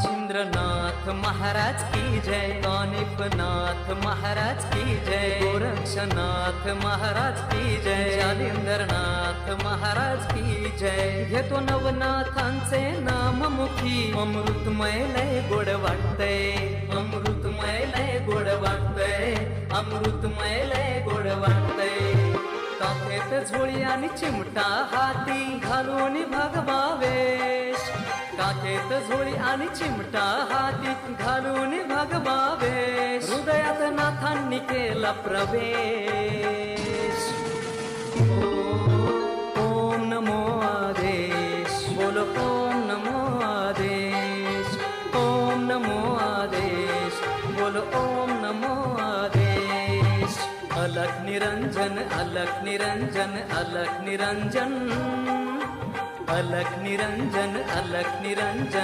मच्छिंद्रनाथ महाराज की जय, कानिफनाथ महाराज की जय, गोरक्षनाथ महाराज की जय, शालिंदरनाथ महाराज की जय. घेतो नवनाथांचे नाम मुखी, अमृतमय लय गोड वाटतय, अमृतमय लय गोड वाटतय, अमृतमय लय गोड वाटतय. काखेत झोळी आणि चिमटा हाती घालून भगवावेश, काखेत झोळी आणि चिमटा हाती घालून भगवावेश, हृदयात नाथांनी केला प्रवेश. ओम नमो आदेश, बोलो ओम नमो आदेश, ओम नमो आदेश, बोलो ओम नमो आदेश. अलख निरंजन, अलख निरंजन, अलख निरंजन, अलख निरंजन, अलख निरंजन.